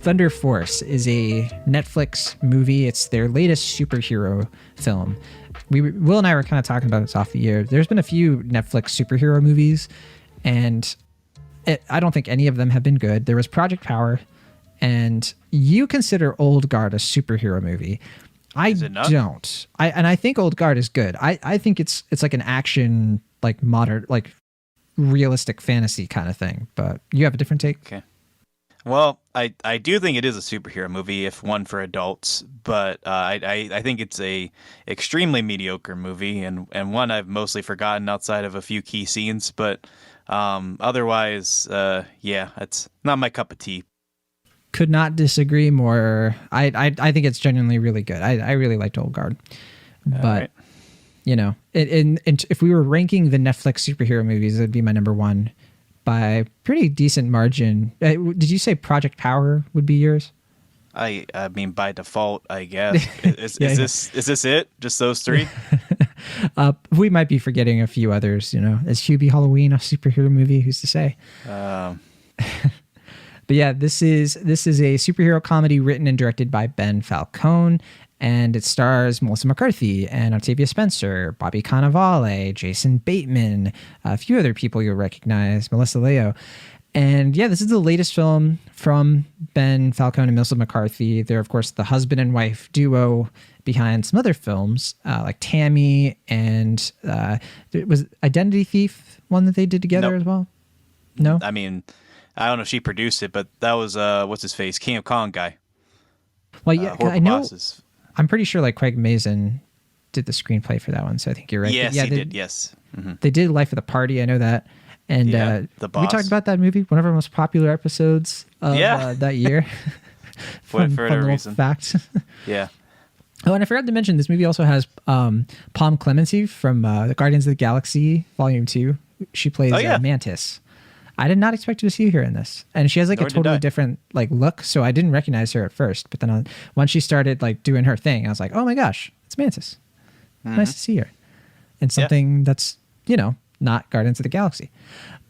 Thunder Force is a Netflix movie. It's their latest superhero film. Will and I were kind of talking about this off the air. There's been a few Netflix superhero movies, and I don't think any of them have been good. There was Project Power, and you consider Old Guard a superhero movie. I don't. I think Old Guard is good. I think it's like an action, like modern, like realistic fantasy kind of thing. But you have a different take? Okay. Well, I do think it is a superhero movie, if one for adults, but I think it's a extremely mediocre movie and one I've mostly forgotten outside of a few key scenes. But otherwise, yeah, it's not my cup of tea. Could not disagree more. I think it's genuinely really good. I really liked Old Guard, but right. You know, if we were ranking the Netflix superhero movies, it'd be my number one by pretty decent margin. Did you say Project Power would be yours? I mean, by default, I guess. Is this it? Just those three? We might be forgetting a few others. You know, is Hubie Halloween a superhero movie? Who's to say? But yeah, this is a superhero comedy written and directed by Ben Falcone, and it stars Melissa McCarthy and Octavia Spencer, Bobby Cannavale, Jason Bateman, a few other people you'll recognize, Melissa Leo. And yeah, this is the latest film from Ben Falcone and Melissa McCarthy. They're, of course, the husband and wife duo behind some other films like Tammy, and it was Identity Thief, one that they did together as well. No? I mean, I don't know if she produced it, but that was, what's his face, King of Kong guy. Well, yeah, I know. I'm pretty sure like Craig Mazin did the screenplay for that one, so I think you're right. Yes, he did, yes. Mm-hmm. They did Life of the Party, I know that. And The Boss. We talked about that movie, one of our most popular episodes of that year. For whatever reason. Fact. Yeah. Oh, and I forgot to mention, this movie also has Pom Klementieff from the Guardians of the Galaxy Volume 2. She plays Mantis. I did not expect to see her in this, and she has like a totally different like look, so I didn't recognize her at first. But then once she started like doing her thing, I was like, "Oh my gosh, it's Mantis! Mm-hmm. Nice to see her." And something that's not Guardians of the Galaxy.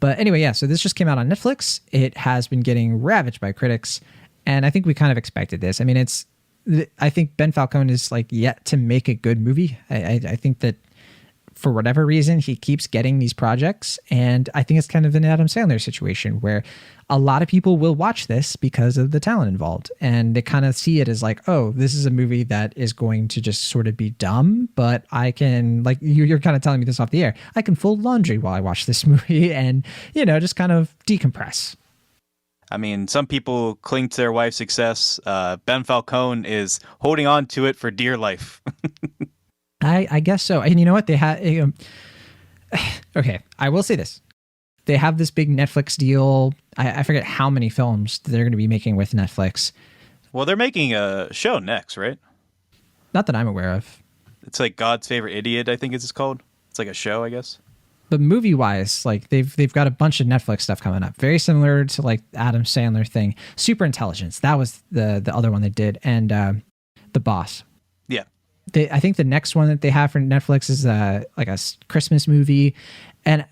But anyway, yeah. So this just came out on Netflix. It has been getting ravaged by critics, and I think we kind of expected this. I mean, I think Ben Falcone is like yet to make a good movie. I think that, for whatever reason, he keeps getting these projects. And I think it's kind of an Adam Sandler situation where a lot of people will watch this because of the talent involved. And they kind of see it as like, oh, this is a movie that is going to just sort of be dumb, but I can, like, you're kind of telling me this off the air, I can fold laundry while I watch this movie and, just kind of decompress. I mean, some people cling to their wife's success. Ben Falcone is holding on to it for dear life. I guess so. And you know what? They had... okay, I will say this. They have this big Netflix deal. I forget how many films they're going to be making with Netflix. Well, they're making a show next, right? Not that I'm aware of. It's like God's Favorite Idiot, I think it's called. It's like a show, I guess. But movie-wise, like they've got a bunch of Netflix stuff coming up. Very similar to like Adam Sandler thing. Super Intelligence. That was the other one they did. And The Boss. Yeah. I think the next one that they have for Netflix is like a Christmas movie. And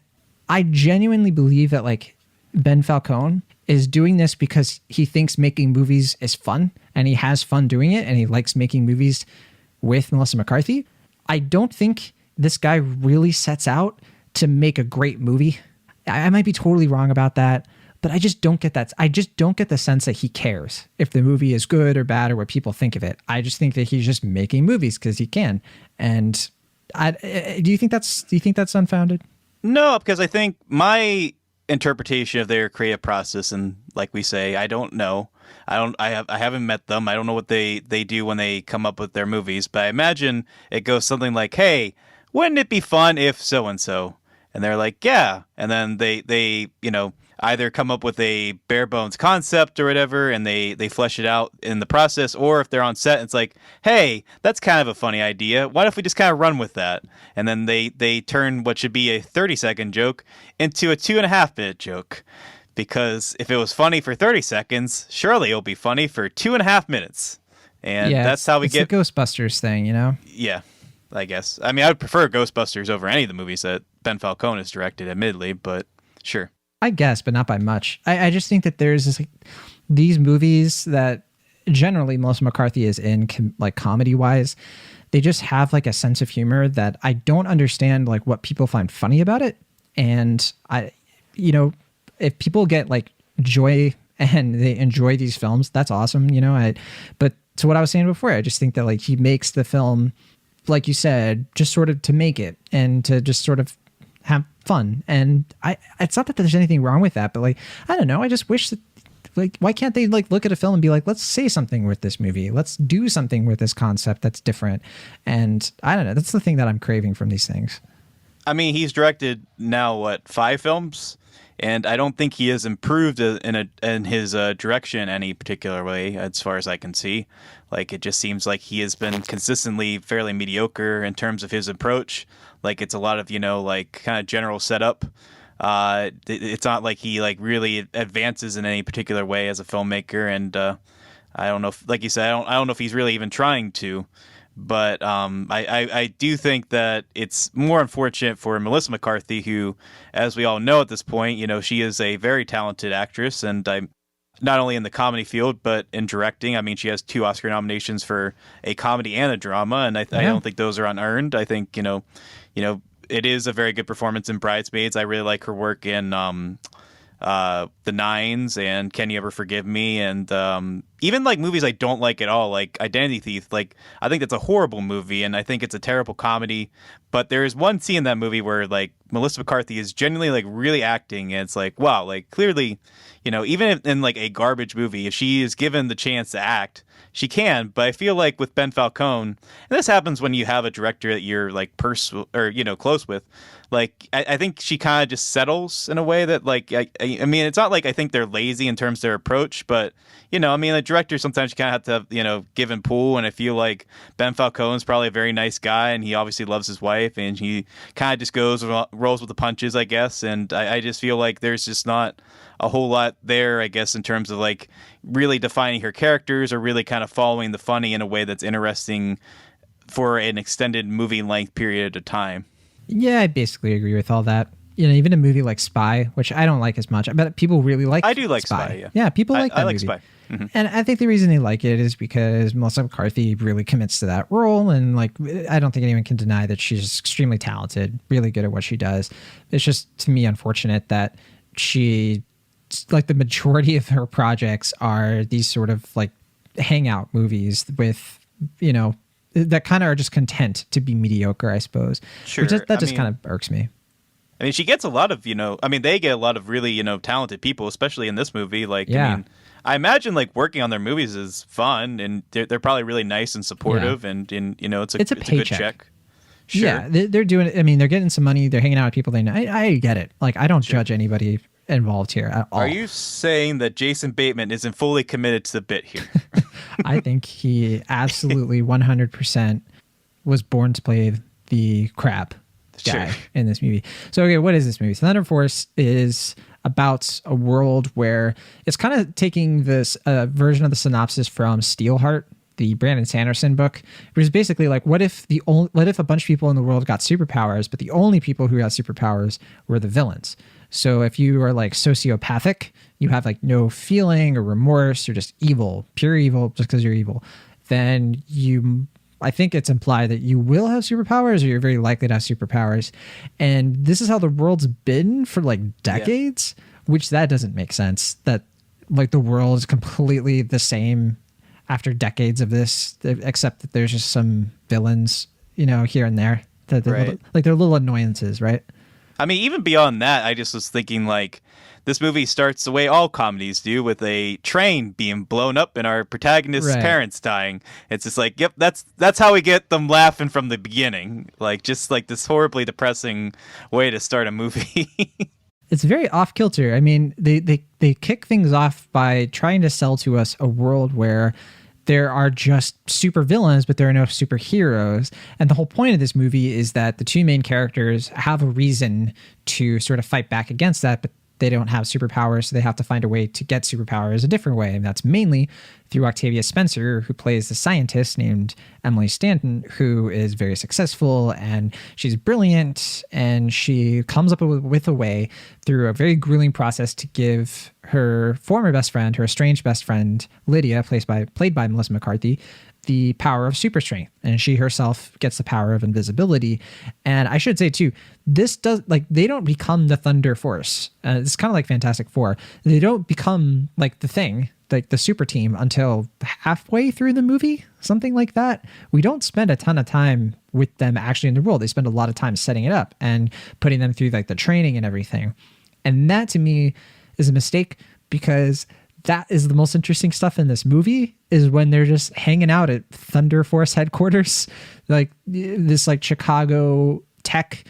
I genuinely believe that like Ben Falcone is doing this because he thinks making movies is fun and he has fun doing it and he likes making movies with Melissa McCarthy. I don't think this guy really sets out to make a great movie. I might be totally wrong about that, but I just don't get that. I just don't get the sense that he cares if the movie is good or bad or what people think of it. I just think that he's just making movies because he can. And do you think that's unfounded? No, because I think my interpretation of their creative process, and like we say, I don't know. I haven't met them. I don't know what they do when they come up with their movies, but I imagine it goes something like, "Hey, wouldn't it be fun if so and so?" And they're like, "Yeah." And then they either come up with a bare bones concept or whatever, and they flesh it out in the process, or if they're on set, it's like, hey, that's kind of a funny idea. Why if we just kind of run with that? And then they turn what should be a 30-second joke into a 2.5-minute joke. Because if it was funny for 30 seconds, surely it'll be funny for 2.5 minutes. And that's how we get the Ghostbusters thing, Yeah. I guess. I mean, I would prefer Ghostbusters over any of the movies that Ben Falcone has directed, admittedly, but sure. I guess, but not by much. I just think that there's this, like, these movies that generally Melissa McCarthy is in, like comedy wise, they just have like a sense of humor that I don't understand, like what people find funny about it. And if people get like joy and they enjoy these films, that's awesome. But to what I was saying before, I just think that like he makes the film, like you said, just sort of to make it and to just sort of have fun. And it's not that there's anything wrong with that, but like, I don't know. I just wish that, like, why can't they like look at a film and be like, let's say something with this movie. Let's do something with this concept that's different. And I don't know. That's the thing that I'm craving from these things. I mean, he's directed now, 5 films? And I don't think he has improved in his direction any particular way, as far as I can see. Like, it just seems like he has been consistently fairly mediocre in terms of his approach. Like, it's a lot of, like, kind of general setup. It's not like he like really advances in any particular way as a filmmaker, and I don't know if, like you said, I don't know if he's really even trying to. But I do think that it's more unfortunate for Melissa McCarthy, who, as we all know at this point, she is a very talented actress, and not only in the comedy field but in directing. I mean, she has 2 Oscar nominations for a comedy and a drama, and I don't think those are unearned. I think it is a very good performance in Bridesmaids. I really like her work in The Nines and Can You Ever Forgive Me, and even like movies I don't like at all, like Identity Thief. Like, I think it's a horrible movie, and I think it's a terrible comedy. But there is one scene in that movie where like Melissa McCarthy is genuinely like really acting, and it's like, wow, like clearly, even in like a garbage movie, if she is given the chance to act, she can. But I feel like with Ben Falcone, and this happens when you have a director that you're like close with, like I think she kind of just settles in a way that like I mean, it's not like I think they're lazy in terms of their approach, but I mean, a director sometimes you kind of have to give and pull, and I feel like Ben Falcone's probably a very nice guy, and he obviously loves his wife, and he kind of just rolls with the punches, I guess. And I just feel like there's just not a whole lot there, I guess, in terms of like really defining her characters or really kind of following the funny in a way that's interesting for an extended movie length period of time. Yeah, I basically agree with all that. Even a movie like Spy, which I don't like as much, but people really like. I do like Spy. Yeah, people like that movie. Spy. Mm-hmm. And I think the reason they like it is because Melissa McCarthy really commits to that role, and like I don't think anyone can deny that she's extremely talented, really good at what she does. It's just, to me, unfortunate that she, like, the majority of her projects are these sort of like hangout movies with that kind of are just content to be mediocre, I suppose. Sure. That just kind of irks me. I mean, she gets a lot of, they get a lot of really, talented people, especially in this movie. Like, yeah. I mean, I imagine like working on their movies is fun, and they're probably really nice and supportive, and it's a good check. Sure. Yeah, they're doing it. I mean, they're getting some money. They're hanging out with people they know. I get it. Like, I don't judge anybody involved here at all. Are you saying that Jason Bateman isn't fully committed to the bit here? I think he absolutely 100% was born to play the crap guy in this movie. So, okay, what is this movie? Thunder Force is about a world where it's kind of taking this version of the synopsis from Steelheart, the Brandon Sanderson book, which is basically like, what if a bunch of people in the world got superpowers, but the only people who got superpowers were the villains? So if you are like sociopathic, you have like no feeling or remorse, you're just evil, pure evil, just because you're evil, then I think it's implied that you will have superpowers, or you're very likely to have superpowers. And this is how the world's been for like decades, which that doesn't make sense, that like the world is completely the same after decades of this, except that there's just some villains, here and there. They're little annoyances, right? I mean, even beyond that, I just was thinking like, this movie starts the way all comedies do, with a train being blown up and our protagonist's parents dying. It's just like, yep, that's how we get them laughing from the beginning. Like, just like this horribly depressing way to start a movie. It's very off kilter. I mean, they kick things off by trying to sell to us a world where there are just super villains, but there are no superheroes. And the whole point of this movie is that the two main characters have a reason to sort of fight back against that, but they don't have superpowers, so they have to find a way to get superpowers a different way. And that's mainly through Octavia Spencer, who plays the scientist named Emily Stanton, who is very successful and she's brilliant. And she comes up with a way through a very grueling process to give her former best friend, her estranged best friend, Lydia, played by Melissa McCarthy, the power of super strength, and she herself gets the power of invisibility. And I should say too, this does, like, they don't become the Thunder Force. It's kind of like Fantastic Four. They don't become like the Thing, like the super team, until halfway through the movie, something like that. We don't spend a ton of time with them actually in the world. They spend a lot of time setting it up and putting them through like the training and everything. And that to me is a mistake, because that is the most interesting stuff in this movie, is when they're just hanging out at Thunder Force headquarters, like this like Chicago tech,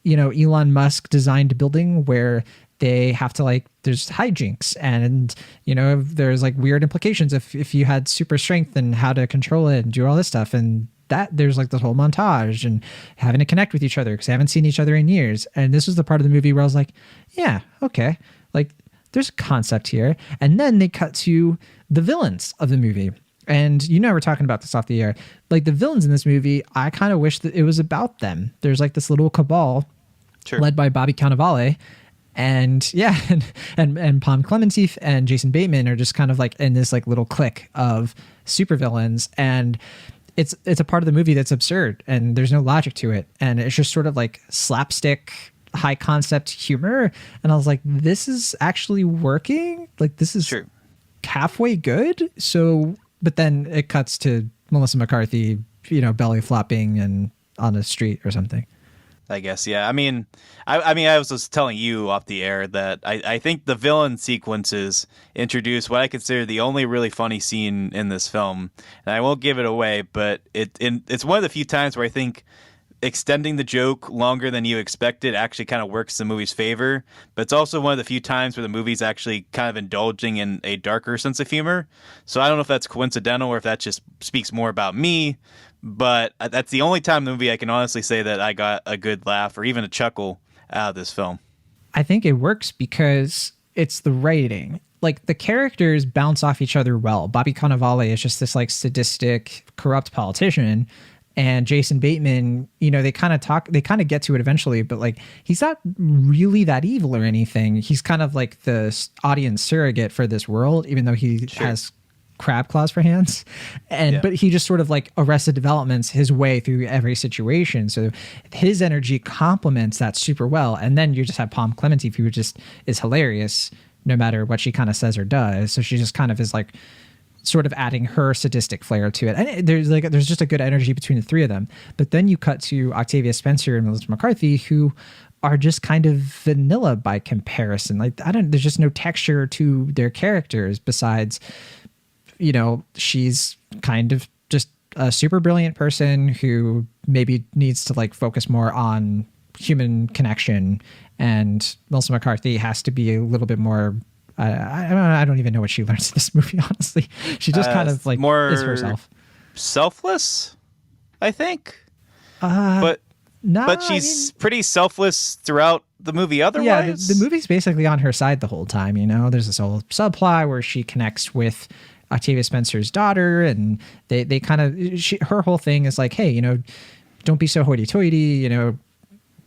Elon Musk designed building where they have to like, there's hijinks and, there's like weird implications if you had super strength and how to control it and do all this stuff. And that there's like this whole montage and having to connect with each other because they haven't seen each other in years. And this was the part of the movie where I was like, yeah, okay. Like, there's a concept here. And then they cut to the villains of the movie. And we're talking about this off the air. Like, the villains in this movie, I kind of wish that it was about them. There's like this little cabal led by Bobby Cannavale. And yeah, and Pom Klementieff and Jason Bateman are just kind of like in this like little clique of supervillains. And it's a part of the movie that's absurd and there's no logic to it. And it's just sort of like slapstick, high concept humor. And I was like, this is actually working. Like, this is halfway good. So, but then it cuts to Melissa McCarthy, belly flopping and on the street or something. I guess, yeah. I mean, I was just telling you off the air that I think the villain sequences introduce what I consider the only really funny scene in this film. And I won't give it away, but it's one of the few times where I think extending the joke longer than you expected actually kind of works the movie's favor. But it's also one of the few times where the movie's actually kind of indulging in a darker sense of humor. So I don't know if that's coincidental or if that just speaks more about me. But that's the only time in the movie I can honestly say that I got a good laugh or even a chuckle out of this film. I think it works because it's the writing. Like, the characters bounce off each other well. Bobby Cannavale is just this like sadistic, corrupt politician. And Jason Bateman, they kind of get to it eventually, but like, he's not really that evil or anything. He's kind of like the audience surrogate for this world, even though he has crab claws for hands. But he just sort of like Arrested Development's his way through every situation. So his energy complements that super well. And then you just have Pom Klementieff, who just is hilarious no matter what she kind of says or does. So she just kind of is like sort of adding her sadistic flair to it. And there's just a good energy between the three of them. But then you cut to Octavia Spencer and Melissa McCarthy, who are just kind of vanilla by comparison. Like, there's just no texture to their characters besides, she's kind of just a super brilliant person who maybe needs to like focus more on human connection. And Melissa McCarthy has to be a little bit more, I don't even know what she learns in this movie, honestly. She just kind of like more is herself. Selfless, I think. But she's pretty selfless throughout the movie otherwise. Yeah, the movie's basically on her side the whole time, There's this whole subplot where she connects with Octavia Spencer's daughter, and they kind of, her whole thing is like, hey, don't be so hoity-toity,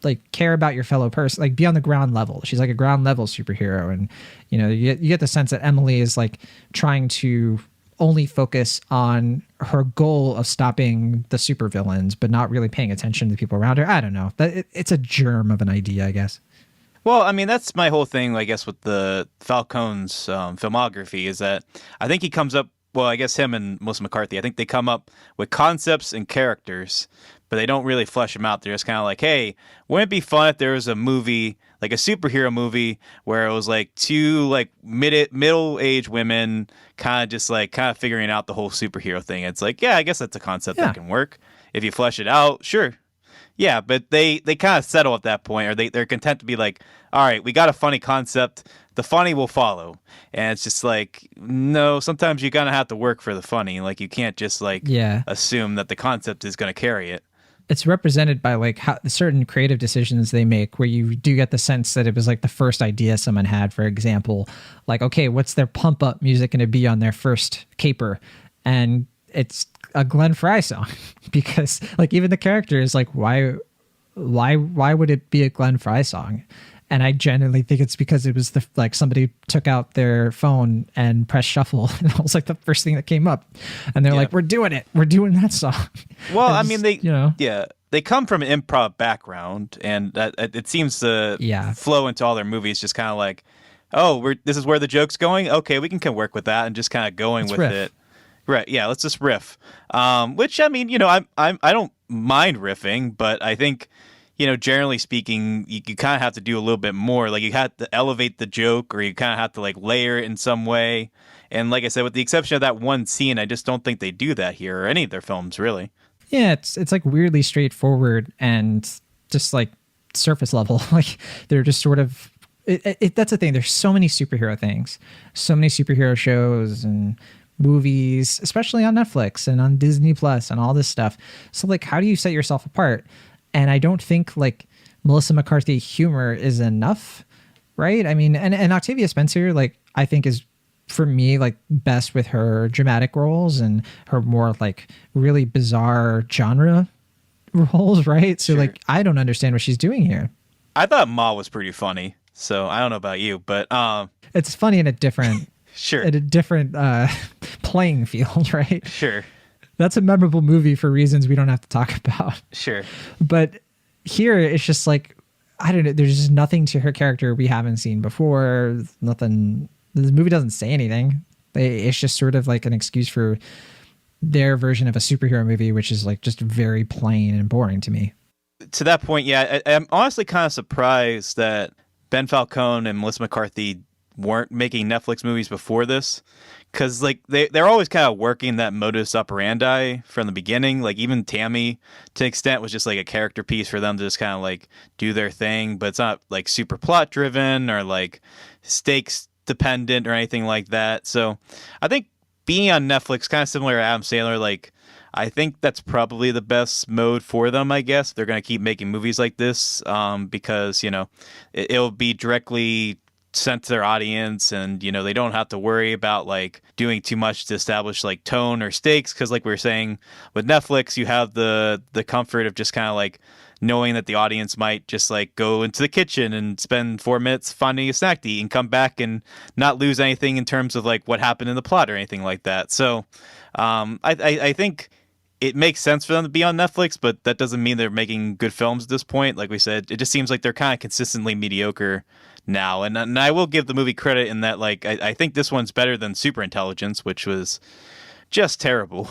like, care about your fellow person, like, be on the ground level. She's like a ground level superhero. And, you get the sense that Emily is like trying to only focus on her goal of stopping the supervillains, but not really paying attention to the people around her. I don't know. It's a germ of an idea, I guess. Well, I mean, that's my whole thing, I guess, with the Falcone's filmography is that I think he comes up, well, I guess him and Melissa McCarthy, I think they come up with concepts and characters, but they don't really flesh them out. They're just kind of like, hey, wouldn't it be fun if there was a movie, like a superhero movie, where it was like two like middle-aged women kind of figuring out the whole superhero thing. It's like, yeah, I guess that's a concept that can work. If you flesh it out, sure. Yeah, but they kind of settle at that point, or they're content to be like, all right, we got a funny concept. The funny will follow. And it's just like, no, sometimes you kind of have to work for the funny. Like, you can't just like assume that the concept is going to carry it. it's represented by like how certain creative decisions they make, where you do get the sense that it was like the first idea someone had. For example, like, okay, what's their pump up music going to be on their first caper? And it's a Glenn Frey song because like even the character is like, why would it be a Glenn Frey song? And I genuinely think it's because it was like somebody took out their phone and pressed shuffle, and it was like the first thing that came up, and they're like, "We're doing it. We're doing that song." Well, I mean, they come from an improv background, and that it seems to flow into all their movies. Just kind of like, oh, this is where the joke's going. Okay, we can work with that, and just kind of going with it. Right? Yeah, let's just riff. Which I mean, I don't mind riffing, but I think, generally speaking, you kind of have to do a little bit more. Like you have to elevate the joke, or you kind of have to like layer it in some way. And like I said, with the exception of that one scene, I just don't think they do that here or any of their films, really. Yeah, it's like weirdly straightforward and just like surface level. Like they're just sort of. That's the thing. There's so many superhero things, so many superhero shows and movies, especially on Netflix and on Disney Plus and all this stuff. So like, how do you set yourself apart? And I don't think like Melissa McCarthy humor is enough, right? I mean, and Octavia Spencer, like I think is for me like best with her dramatic roles and her more like really bizarre genre roles, right? So like I don't understand what she's doing here. I thought Ma was pretty funny, so I don't know about you, but it's funny in a different at a different playing field, right? Sure. That's a memorable movie for reasons we don't have to talk about. Sure. But here it's just like, I don't know, there's just nothing to her character we haven't seen before. Nothing. The movie doesn't say anything. It's just sort of like an excuse for their version of a superhero movie, which is like just very plain and boring to me. To that point, yeah, I'm honestly kind of surprised that Ben Falcone and Melissa McCarthy weren't making Netflix movies before this, because like they're always kind of working that modus operandi from the beginning. Like even Tammy, to an extent, was just like a character piece for them to just kind of like do their thing, but it's not like super plot driven or like stakes dependent or anything like that. So I think being on Netflix, kind of similar to Adam Sandler, like I think that's probably the best mode for them, I guess. They're going to keep making movies like this because, it'll be directly sent to their audience, and they don't have to worry about like doing too much to establish like tone or stakes, because like we were saying with Netflix, you have the comfort of just kind of like knowing that the audience might just like go into the kitchen and spend 4 minutes finding a snack to eat and come back and not lose anything in terms of like what happened in the plot or anything like that. So I think it makes sense for them to be on Netflix, but that doesn't mean they're making good films at this point. Like we said, it just seems like they're kind of consistently mediocre now. And I will give the movie credit in that, like, I think this one's better than Superintelligence, which was just terrible.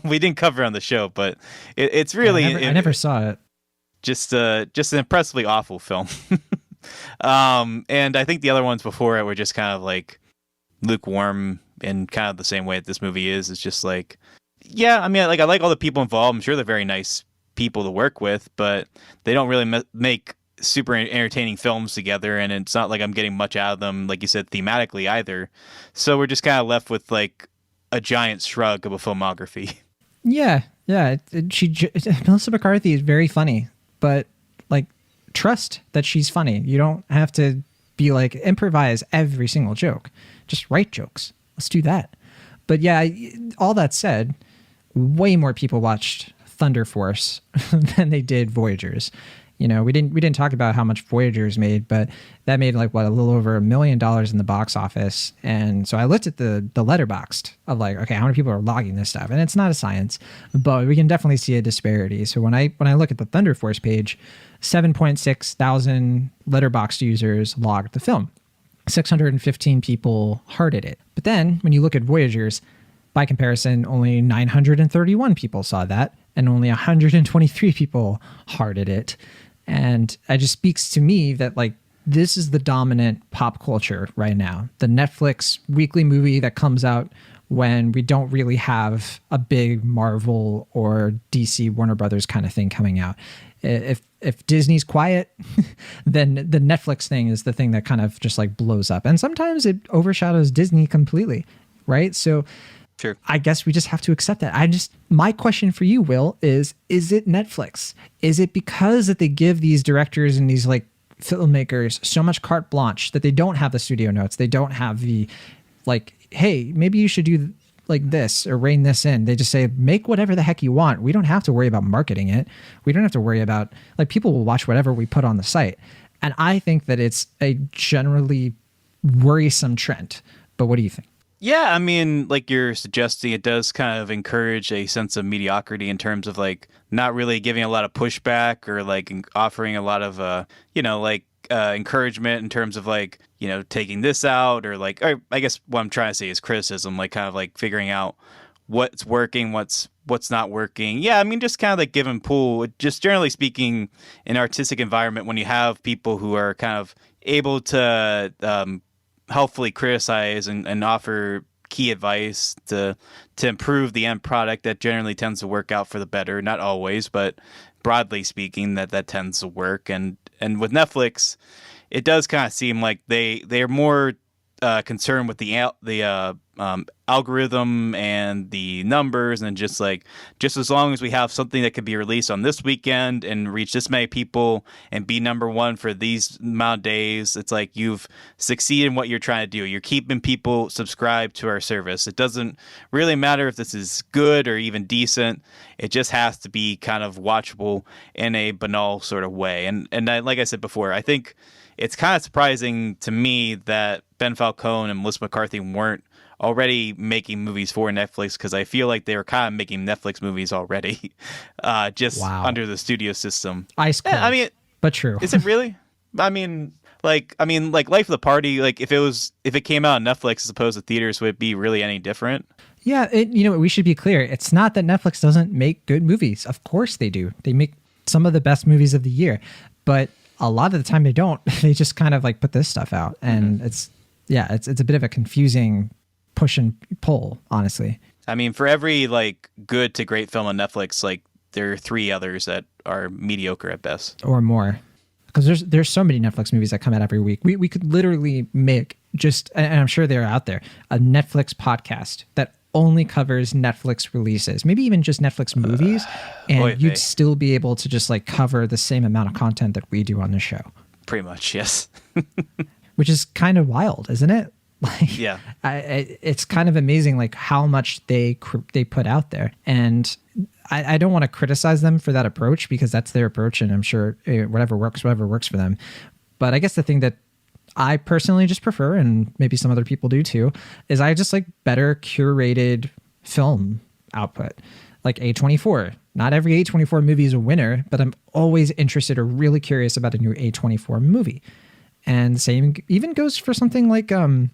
We didn't cover it on the show, but it's really... I never saw it. Just an impressively awful film. And I think the other ones before it were just kind of like lukewarm in kind of the same way that this movie is. It's just like, yeah, I mean, like I like all the people involved. I'm sure they're very nice people to work with, but they don't really make super entertaining films together, and it's not like I'm getting much out of them, like you said, thematically either. So we're just kind of left with like a giant shrug of a filmography. Yeah. Melissa McCarthy is very funny, but like trust that she's funny. You don't have to be like improvise every single joke. Just write jokes. Let's do that. But yeah, all that said, way more people watched Thunder Force than they did Voyagers. We didn't talk about how much Voyagers made, but that made like a little over $1 million in the box office. And so I looked at the Letterboxd of like, okay, how many people are logging this stuff? And it's not a science, but we can definitely see a disparity. So when I look at the Thunder Force page, 7.6 thousand Letterboxd users logged the film. 615 people hearted it. But then when you look at Voyagers, by comparison, only 931 people saw that, and only 123 people hearted it. And it just speaks to me that like this is the dominant pop culture right now. The Netflix weekly movie that comes out when we don't really have a big Marvel or DC Warner Brothers kind of thing coming out. If Disney's quiet, then the Netflix thing is the thing that kind of just like blows up. And sometimes it overshadows Disney completely, right? So Sure. I guess we just have to accept that. My question for you, Will, is it Netflix? Is it because that they give these directors and these like filmmakers so much carte blanche that they don't have the studio notes? They don't have the like, hey, maybe you should do like this or rein this in. They just say, make whatever the heck you want. We don't have to worry about marketing it. We don't have to worry about, like, people will watch whatever we put on the site. And I think that it's a generally worrisome trend. But what do you think? Yeah, I mean, like you're suggesting, it does kind of encourage a sense of mediocrity in terms of like not really giving a lot of pushback or like offering a lot of, encouragement in terms of like, taking this out or like, or I guess what I'm trying to say is criticism, like kind of like figuring out what's working, what's not working. Yeah, I mean, just kind of like give and pull. Just generally speaking, in an artistic environment, when you have people who are kind of able to helpfully criticize and offer key advice to improve the end product, that generally tends to work out for the better. Not always, but broadly speaking, that tends to work. And with Netflix, it does kind of seem like they're more concerned with the algorithm and the numbers, and just as long as we have something that could be released on this weekend and reach this many people and be number one for these amount of days, it's like you've succeeded in what you're trying to do. You're keeping people subscribed to our service. It doesn't really matter if this is good or even decent. It just has to be kind of watchable in a banal sort of way. And like I said before, I think it's kind of surprising to me that Ben Falcone and Melissa McCarthy weren't already making movies for Netflix, because I feel like they were kind of making Netflix movies already, under the studio system. Ice cold, I mean, but true. Is it really? I mean, like Life of the Party. Like if it came out on Netflix as opposed to theaters, would it be really any different? Yeah, we should be clear. It's not that Netflix doesn't make good movies. Of course they do. They make some of the best movies of the year, but a lot of the time they don't. They just kind of like put this stuff out, and it's a bit of a confusing push and pull, honestly. I mean, for every like good to great film on Netflix, like there are 3 others that are mediocre at best or more. Because there's so many Netflix movies that come out every week. We could literally make and I'm sure they're out there, a Netflix podcast that only covers Netflix releases, maybe even just Netflix movies, and you'd still be able to just like cover the same amount of content that we do on the show. Pretty much, yes. Which is kind of wild, isn't it? Like, yeah, it's kind of amazing, like how much they put out there, and I don't want to criticize them for that approach, because that's their approach, and I'm sure whatever works for them. But I guess the thing that I personally just prefer, and maybe some other people do too, is I just like better curated film output, like A24. Not every A24 movie is a winner, but I'm always interested or really curious about a new A24 movie. And the same even goes for something like, one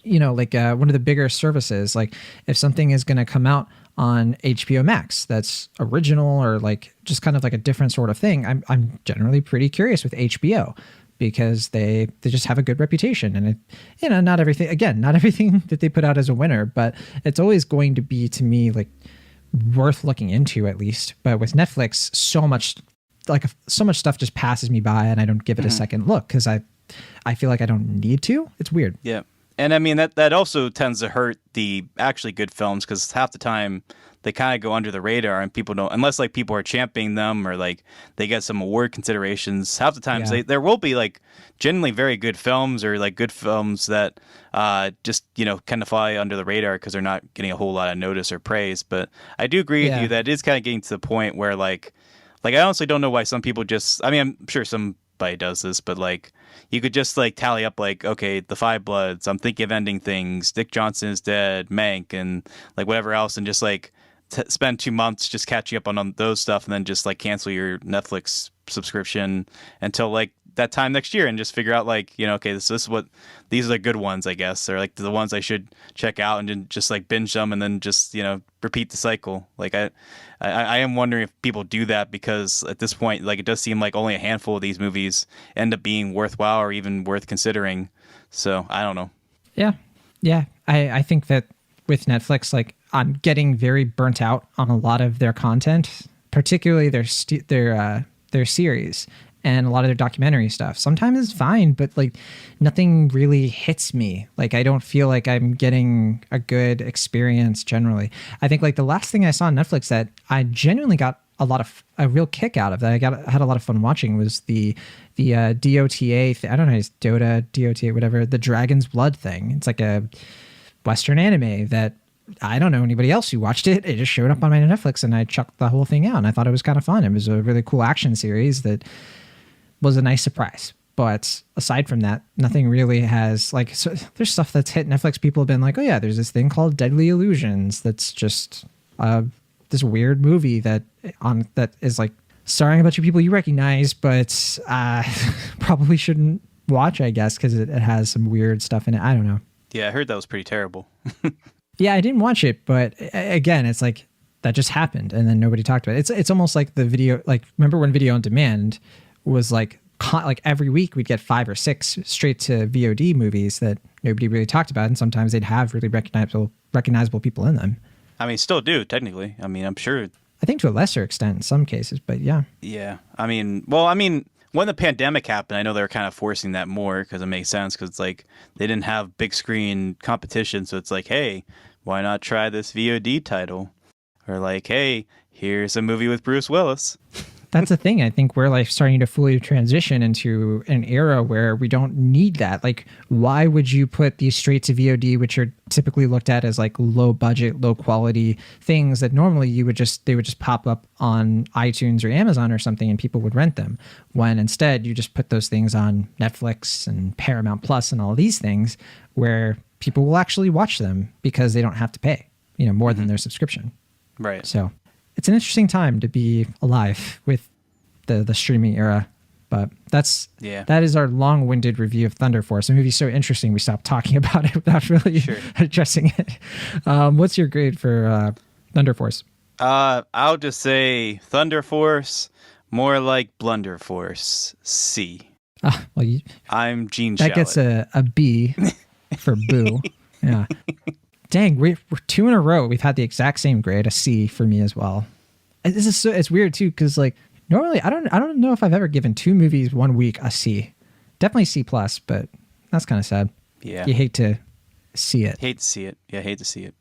of the bigger services. Like if something is going to come out on HBO Max that's original or like just kind of like a different sort of thing, I'm generally pretty curious with HBO, because they just have a good reputation, and not everything that they put out is a winner, but it's always going to be, to me, like worth looking into at least. But with Netflix, so much stuff just passes me by, and I don't give it a second look, because I feel like I don't need to. It's weird. Yeah. And I mean, that also tends to hurt the actually good films, because half the time they kind of go under the radar, and people don't, unless like people are championing them or like they get some award considerations. Half the times there will be like generally very good films, or like good films that just kind of fly under the radar because they're not getting a whole lot of notice or praise. But I do agree with you that it is kind of getting to the point where like I honestly don't know why some people just, I mean, I'm sure somebody does this, but like you could just like tally up like, okay, The Five Bloods, I'm Thinking of Ending Things, Dick Johnson Is Dead, Mank, and like whatever else, and just like spend 2 months just catching up on those stuff, and then just like cancel your Netflix subscription until like that time next year, and just figure out like, okay, this is what, these are the good ones, I guess, or like the ones I should check out, and then just like binge them, and then just repeat the cycle. Like I am wondering if people do that, because at this point, like it does seem like only a handful of these movies end up being worthwhile or even worth considering. So I don't know. Yeah. I think that with Netflix, like I'm getting very burnt out on a lot of their content, particularly their series. and a lot of their documentary stuff. Sometimes it's fine, but like nothing really hits me. Like I don't feel like I'm getting a good experience generally. I think like the last thing I saw on Netflix that I genuinely got a real kick out of, that I had a lot of fun watching, was the DOTA. I don't know, it's DOTA, whatever. The Dragon's Blood thing. It's like a Western anime that I don't know anybody else who watched it. It just showed up on my Netflix and I chucked the whole thing out, and I thought it was kind of fun. It was a really cool action series that was a nice surprise. But aside from that, nothing really has like, so there's stuff that's hit Netflix. People have been like, oh yeah, there's this thing called Deadly Illusions. That's just this weird movie that is like starring a bunch of people you recognize, but probably shouldn't watch, I guess, because it has some weird stuff in it. I don't know. Yeah, I heard that was pretty terrible. Yeah, I didn't watch it, but again, it's like that just happened and then nobody talked about it. It's almost like the video, like remember when video on demand was like every week we'd get 5 or 6 straight to VOD movies that nobody really talked about, and sometimes they'd have really recognizable people in them. I mean, still do technically. I mean, I'm sure. I think to a lesser extent in some cases, but yeah. Yeah, I mean, when the pandemic happened, I know they were kind of forcing that more because it makes sense, because it's like they didn't have big screen competition. So it's like, hey, why not try this VOD title? Or like, hey, here's a movie with Bruce Willis. That's the thing. I think we're like starting to fully transition into an era where we don't need that. Like, why would you put these straight to VOD, which are typically looked at as like low budget, low quality things that normally they would just pop up on iTunes or Amazon or something and people would rent them, when instead you just put those things on Netflix and Paramount Plus and all these things where people will actually watch them because they don't have to pay, more than their subscription. Right. So it's an interesting time to be alive with the streaming era. But that is our long-winded review of Thunder Force. The movie's so interesting we stopped talking about it without really addressing it. What's your grade for Thunder Force? I'll just say Thunder Force, more like Blunder Force, C. Well, I'm Gene That Shalit. gets a B for boo. Yeah. Dang, we're 2 in a row. We've had the exact same grade, a C for me as well. It's weird too, because like normally I don't know if I've ever given 2 movies 1 week a C. Definitely C+, but that's kind of sad. Yeah. You hate to see it. Hate to see it. Yeah, hate to see it.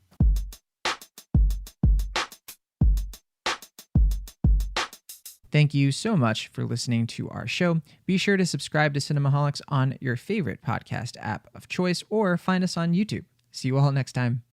Thank you so much for listening to our show. Be sure to subscribe to Cinemaholics on your favorite podcast app of choice or find us on YouTube. See you all next time.